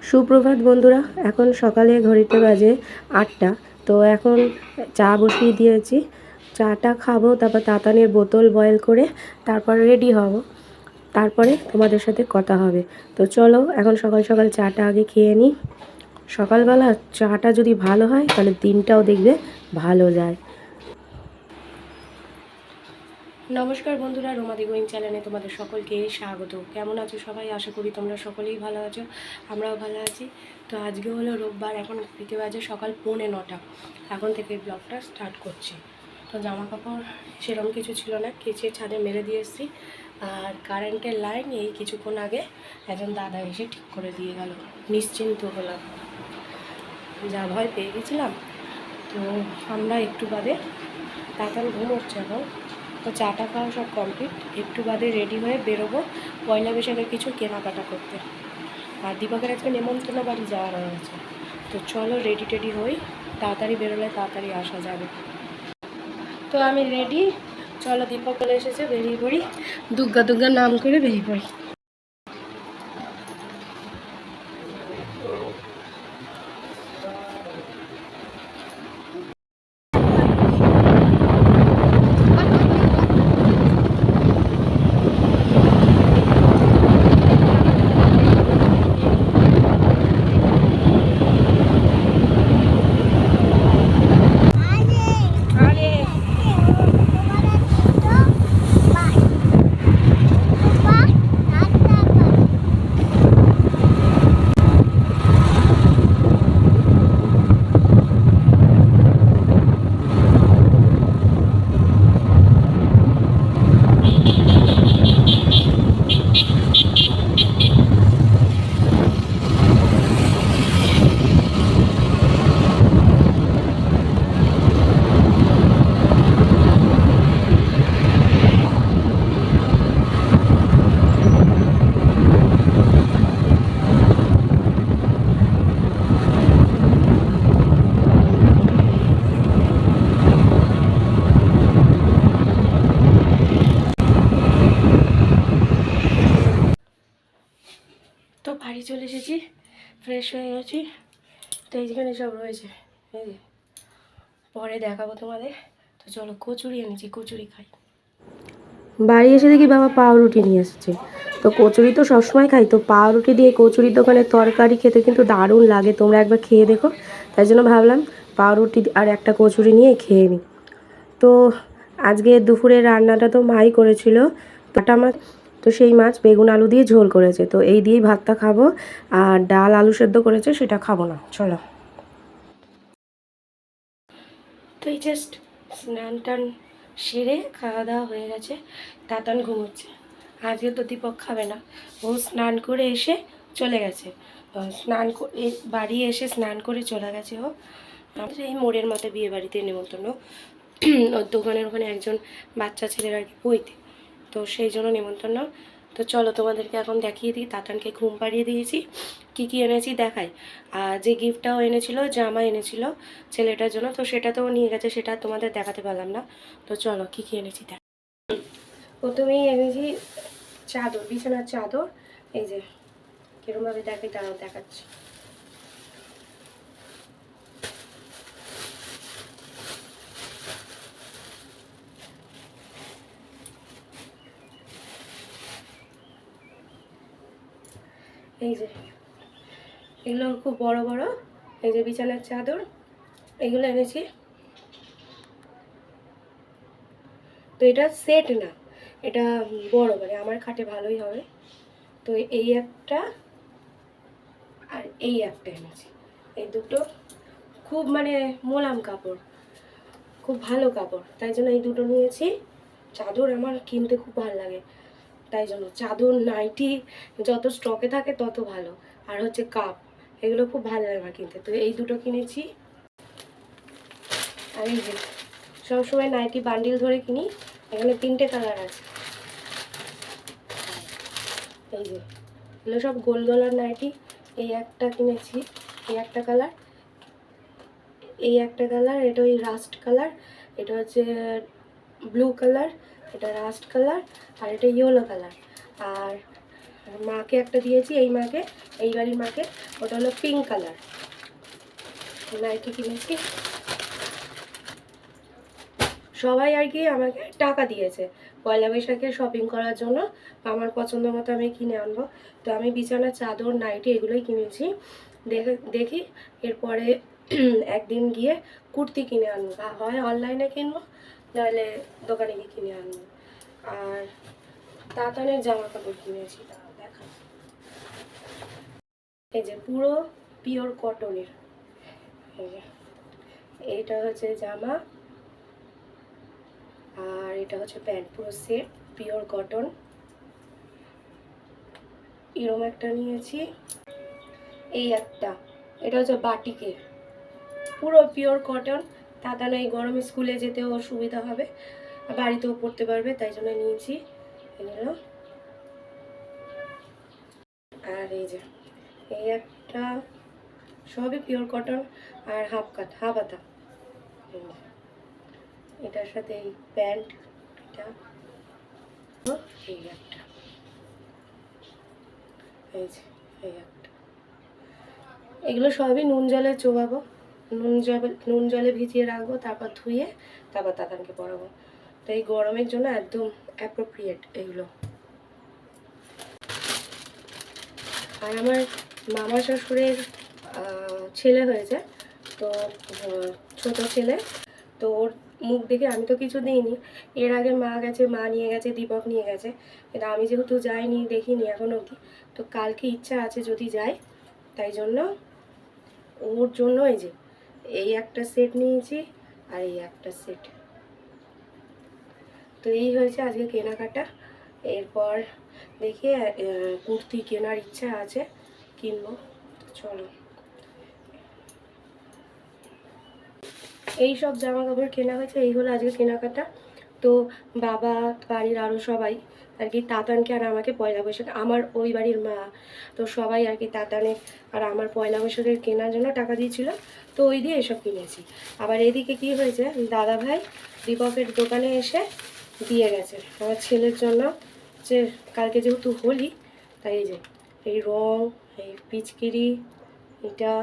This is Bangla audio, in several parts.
সুপ্রভাত বন্ধুরা, এখন সকালে ঘড়িতে বাজে 8টা। তো এখন চা বসিয়ে দিয়েছি। চাটা খাবো, তারপর তাতানের বোতল বয়েল করে তারপর রেডি হব, তারপরে তোমাদের সাথে কথা হবে। তো চলো এখন সকাল সকাল চাটা আগে খেয়ে নিই। সকালবেলা চাটা যদি ভালো হয় তাহলে দিনটাও দেখবে ভালো যায়। নমস্কার বন্ধুরা, রোমাদি গোয়িং চ্যানেলে তোমাদের সকলকে স্বাগত। কেমন আছো সবাই? আশা করি তোমরা সকলেই ভালো আছো, আমরাও ভালো আছি। তো আজকে হলো রোববার, এখন ঘড়িতে বাজে সকাল 8:45। এখন থেকে ব্লগটা স্টার্ট করছি। তো জামা কাপড় সেরকম কিছু ছিল না, কেচে ছাদে মেরে দিয়ে এসেছি। আর কারেন্টের লাইন এই কিছুক্ষণ আগে একজন দাদা এসে ঠিক করে দিয়ে গেল। নিশ্চিন্ত হলাম, যা ভয় পেয়ে গেছিলাম। তো আমরা একটু বাদে, তাতান ঘুমোচ্ছে এখন, তো চাটা খাওয়া সব কমপ্লিট, একটু বাদে রেডি হয়ে বেরোবো পয়লা বৈশাখের কিছু কেনাকাটা করতে। আর দীপকের আজকে নেমন্তন্ন বাড়ি যাওয়ার রয়েছে। তো চলো রেডি টেডি হই, তাড়াতাড়ি বেরোলে তাড়াতাড়ি আসা যাবে। তো আমি রেডি, চলো দীপক চলে এসেছে, বেরিয়ে পড়ি। দুর্গা দুর্গা নাম করে বেরিয়ে পড়ি। তো বাড়ি চলে এসেছি, ফ্রেশ হয়ে গেছি। তো এইখানে সব রয়েছে, এই যে পরে দেখাবো তোমাদের। তো চলো, কচুরি এনেছি, কচুরি খাই। বাড়ি এসে দেখি বাবা পাউরুটি নিয়ে এসেছে। তো কচুরি তো সবসময় খাই, তো পাউরুটি দিয়ে কচুরির দোকানের তরকারি খেতে কিন্তু দারুণ লাগে, তোমরা একবার খেয়ে দেখো। তাই জন্য ভাবলাম পাউরুটি আর একটা কচুরি নিয়ে খেয়ে নিই। তো আজকে দুপুরের রান্নাটা তো মাই করেছিল, কাটা মাছ। তো সেই মাছ বেগুন আলু দিয়ে ঝোল করেছে, তো এই দিয়েই ভাতটা খাবো। আর ডাল আলু সেদ্ধ করেছে, সেটা খাবো না। চলো, তো এই জাস্ট স্নান টান সেরে খাওয়া দাওয়া হয়ে গেছে। তাতান ঘুমোচ্ছে, আজকে তো দীপক খাবে না। ও স্নান করে এসে চলে গেছে, স্নান করে বাড়ি এসে স্নান করে চলে গেছে ও। আমাদের এই মোড়ের মাথায় বিয়ে বাড়িতে নেমন্তন্ন, ওর দোকানের ওখানে একজন বাচ্চা ছেলের আর কি বইতে, তো সেই জন্য নেমন্তন্ন। তো চলো তোমাদেরকে এখন দেখিয়ে দিই। তাতানকে ঘুম পাড়িয়ে দিয়েছি, কি কি এনেছি দেখাই। আর যে গিফটটাও এনেছিল, জামা এনেছিল ছেলেটার জন্য, তো সেটা তো নিয়ে গেছে, সেটা তোমাদের দেখাতে পারলাম না। তো চলো কি কি এনেছি দেখ। প্রথমেই এনেছি চাদর, বিছানার চাদর। এই যে কিরমভাবে দেখাই, তারাও দেখাচ্ছি। এই যে এগুলো খুব বড় বড়, এই যে বিছানার চাদর, এগুলো এনেছি। তো এটা সেট না, এটা বড়, মানে আমার খাটে ভালোই হবে। তো এই একটা আর এই একটা এনেছি, এই দুটো খুব মানে মোলাম কাপড়, খুব ভালো কাপড়, তাই জন্য এই দুটো নিয়েছি। চাদর আমার কিনতে খুব ভালো লাগে, তাই জন্য চাদর নাইটি যত স্টকে থাকে তত ভালো। আর হচ্ছে কাপ, এগুলো খুব ভালো লাগে আমার কিনতে, তো এই দুটো কিনেছি। আর এই যে সবসময় নাইটি বান্ডিল ধরে কিনি, এখানে 3টে কালার আছে। এই যে এগুলো সব গোল গলার নাইটি। এই একটা কিনেছি, এই একটা কালার, এই একটা কালার, এটা ওই রাস্ট কালার, এটা হচ্ছে ব্লু কালার, এটা রাস্ট কালার, আর এটা ইয়েলো কালার। আর আর মাকে একটা দিয়েছি, এই মাকে, এই বাড়ির মাকে, ওটা হলো পিঙ্ক কালার নাইটি কিনেছি। সবাই আর কি আমাকে টাকা দিয়েছে পয়লা বৈশাখে শপিং করার জন্য, আমার পছন্দ মতো আমি কিনে আনবো। তো আমি বিছানার চাদর নাইটি এগুলোই কিনেছি। দেখি এরপরে একদিন গিয়ে কুর্তি কিনে আনবো, হয় অনলাইনে কিনবো, নাহলে দোকানে গিয়ে কিনে আনবো। আর তাঁতানের জামা কাপড় কিনেছি, দেখা এই যে পুরো পিওর কটনের, এই যে এইটা হচ্ছে জামা, আর এটা হচ্ছে প্যান্ট, পুরো সেট পিওর কটন। এরম একটা নিয়েছি, এই একটা, এটা হচ্ছে বাটিকের, পুরো পিওর কটন। তাতানো এই গরমে স্কুলে যেতেও সুবিধা হবে, বাড়িতেও পড়তে পারবে, তাই জন্য নিয়েছি এগুলো। আর এই যে এই একটা, সবই পিওর কটন আর হাফ হাতা। এটার সাথে এই প্যান্ট, এটা এই একটা, এই যে এই একটা। এগুলো সবই নুন জলে চোবাবো, নুন জলে ভিজিয়ে রাখবো, তারপর ধুয়ে তারপর তাতানকে পরাবো। তো এই গরমের জন্য একদম অ্যাপ্রোপ্রিয়েট এগুলো। আর আমার মামা শ্বশুরের ছেলে হয়েছে, তো ছোট ছেলে, তো ওর মুখ দেখে আমি তো কিছু দিইনি। এর আগে মা গেছে, মা নিয়ে গেছে, দীপক নিয়ে গেছে, কিন্তু আমি যেহেতু যাইনি, দেখিনি এখন অবধি, তো কালকে ইচ্ছা আছে যদি যাই, তাই জন্য ওর জন্য এই যে এই একটা সেট নিয়েছি আর এই একটা সেট। তো এই হয়েছে আজকে কেনাকাটা। এরপর দেখি কুর্তি কেনার ইচ্ছা আছে, কিনবো। চলো, এই সব জামা কাপড় কেনা হয়েছে, এই হলো আজকে কেনাকাটা। তো বাবা, বাড়ির আরও সবাই আর কি তাতানকে আর আমাকে পয়লা বৈশাখ, আমার ওই বাড়ির মা, তো সবাই আর কি তাতানে আর আমার পয়লা বৈশাখের কেনার জন্য টাকা দিয়েছিল, তো ওই দিয়ে এসব কিনেছি। আবার এদিকে কি হয়েছে, দাদা ভাই দীপকের দোকানে এসে দিয়ে গেছে আমার ছেলের জন্য, যে কালকে যেহেতু হোলি, তাই এই যে এই রং, এই পিচকিরি, এটা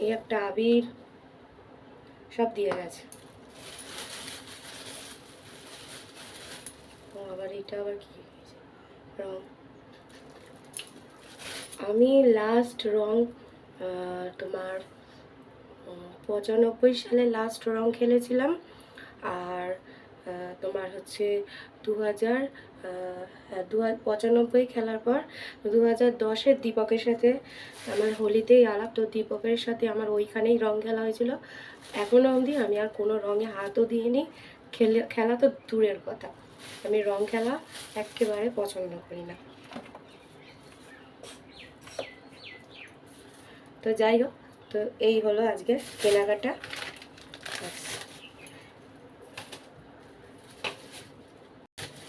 এই একটা আবির, সব দিয়ে গেছে। আবার এটা আবার কি রং, আমি লাস্ট রং তোমার 95 সালে লাস্ট রং খেলেছিলাম। আর তোমার হচ্ছে 95 খেলার পর 2010-এ দীপকের সাথে আমার হোলিতেই আলাপ, তো দীপকের সাথে আমার ওইখানেই রং খেলা হয়েছিল। এখনও অবধি আমি আর কোনো রঙে হাতও দিইনি, খেলা তো দূরের কথা, আমি রং খেলা একেবারে পছন্দ করি না। তো যাই হোক, তো এই হলো আজকে কেনাকাটা।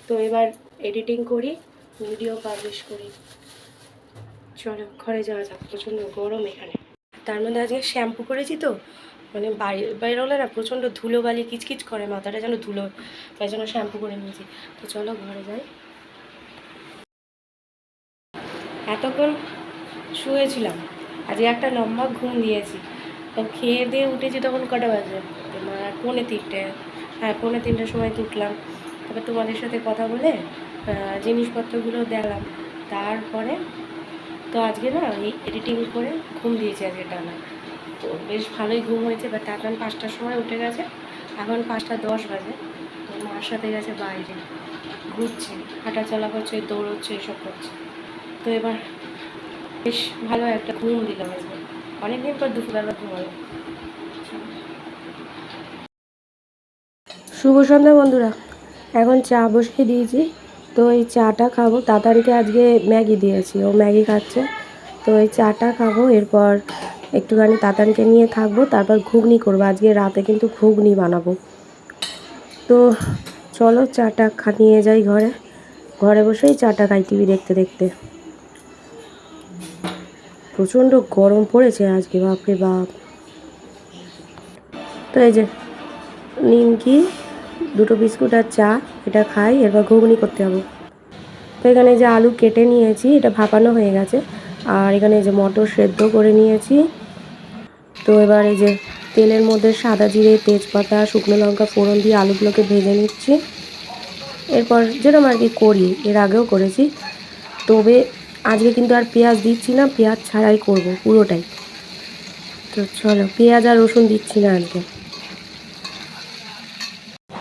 তো এবার এডিটিং করি, ভিডিও পাবলিশ করি। চলো ঘরে যাওয়া যাক, প্রচণ্ড গরম এখানে। তার মধ্যে আজকে শ্যাম্পু করেছি, তো মানে বাইরে না প্রচণ্ড ধুলোবালি কিচকিচ করে, মাথাটা যেন ধুলো, তাই জন্য শ্যাম্পু করে নিয়েছি। তো চলো ঘরে যাই। এতক্ষণ শুয়েছিলাম, আজকে একটা লম্বা ঘুম দিয়েছি, তো খেয়ে দিয়ে উঠেছি তখন কটা বাজে, তোমার 2:45, হ্যাঁ 2:45টার সময় উঠলাম। তারপর তোমাদের সাথে কথা বলে জিনিসপত্রগুলো দেখলাম, তারপরে তো আজকে না এই এডিটিং করে ঘুম দিয়েছি আজকে টানা, তো বেশ ভালোই ঘুম হয়েছে। বা তারপর 5টার সময় উঠে গেছে, এখন 5:10 বাজে, তো মার সাথে গেছে বাইরে, ঘুরছে, হাঁটাচলা করছে, দৌড়চ্ছে, এসব করছে। তো এবার বেশ ভালো একটা ঘুম দিলাম আজকে, অনেকদিন পর দুপুরবেলা ঘুমালো। শুভ সন্ধ্যা বন্ধুরা, এখন চা বসিয়ে দিয়েছি, তো এই চাটা খাবো। তাড়াতাড়িকে আজকে ম্যাগি দিয়েছি, ও ম্যাগি খাচ্ছে, তো এই চাটা খাবো। এরপর একটুখানি তাতানকে নিয়ে থাকবো, তারপর ঘুগনি করবো, আজকে রাতে কিন্তু ঘুগনি বানাবো। তো চলো চাটা নিয়ে যাই ঘরে, ঘরে বসেই চাটা খাই টিভি দেখতে দেখতে। প্রচণ্ড গরম পড়েছে আজকে, বাপরে বাপ। তো এই যে নিমকি 2টো বিস্কুট আর চা এটা খাই, এরপর ঘুগনি করতে হবে। তো এখানে যে আলু কেটে নিয়েছি এটা ভাপানো হয়ে গেছে, আর এখানে যে মটর সেদ্ধ করে নিয়েছি। তো এবার এই যে তেলের মধ্যে সাদা জিরে, তেজপাতা, শুকনো লঙ্কা ফোড়ন দিয়ে আলুগুলোকে ভেজে নিচ্ছি। এরপর যেরকম আর কি করি, এর আগেও করেছি, তবে আজকে কিন্তু আর পেঁয়াজ দিচ্ছি না, পেঁয়াজ ছাড়াই করব পুরোটাই। তো চলো, পেঁয়াজ আর রসুন দিচ্ছি না আজকে।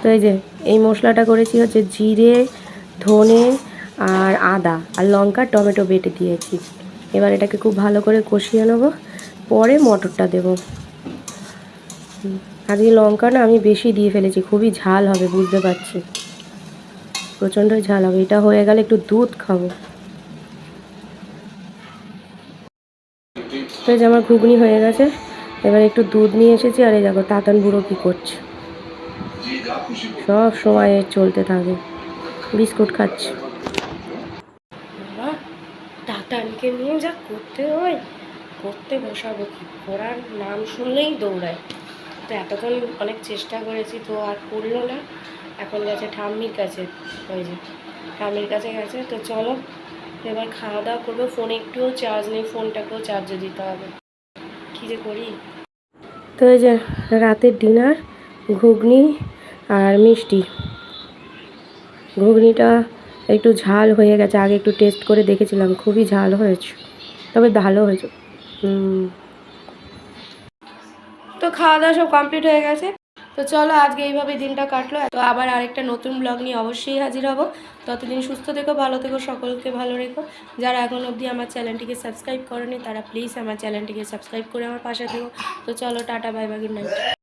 তো এই যে এই মশলাটা করেছি হচ্ছে জিরে, ধনে আর আদা আর লঙ্কা টমেটো বেটে দিয়েছি। এবার এটাকে খুব ভালো করে কষিয়ে নেব, পরে মটরটা দেব। আজকে লঙ্কা না আমি বেশি দিয়ে ফেলেছি, খুবই ঝাল হবে বুঝতে পারছি, প্রচণ্ডই ঝাল হবে। এটা হয়ে গেলে একটু দুধ খাবো। তো এই যে আমার ঘুগনি হয়ে গেছে, এবার একটু দুধ নিয়ে এসেছি। আর এই দেখো তাতান বুড়ো কী করছে, সব সময় চলতে থাকে, বিস্কুট খাচ্ছে। বাবা, তাতানকে নিয়ে যা করতে হয়, পড়তে বসাবো কি, পড়ার নাম শুনলেই দৌড়ায়। তো এতক্ষণ অনেক চেষ্টা করেছি, তো আর পড়লো না, এখন গেছে ঠাম্মির কাছে। ওই যে ঠাম্মির কাছে গেছে। তো চলো এবার খাওয়া দাওয়া করবো। ফোনে একটুও চার্জ নেই, ফোনটাকেও চার্জে দিতে হবে, কী যে করি। তো এই যে রাতের ডিনার, ঘুগনি আর মিষ্টি। ঘুগনিটা একটু ঝাল হয়ে গেছে, আগে একটু টেস্ট করে দেখেছিলাম, খুবই ঝাল হয়েছে, তবে ভালো হয়েছে। তো খাওয়া দাওয়া সব কমপ্লিট হয়ে গেছে। তো চলো আজকে এইভাবে দিনটা কাটলো। তো আবার আরেকটা নতুন ব্লগ নিয়ে অবশ্যই হাজির হব। ততদিন সুস্থ থেকো, ভালো থেকো, সকলকে ভালো রেখো। যারা এখন অবধি আমার চ্যানেলটিকে সাবস্ক্রাইব করেনি তারা প্লিজ আমার চ্যানেলটিকে সাবস্ক্রাইব করে আমার পাশে থেকো। তো চলো tata, bye bye, good night.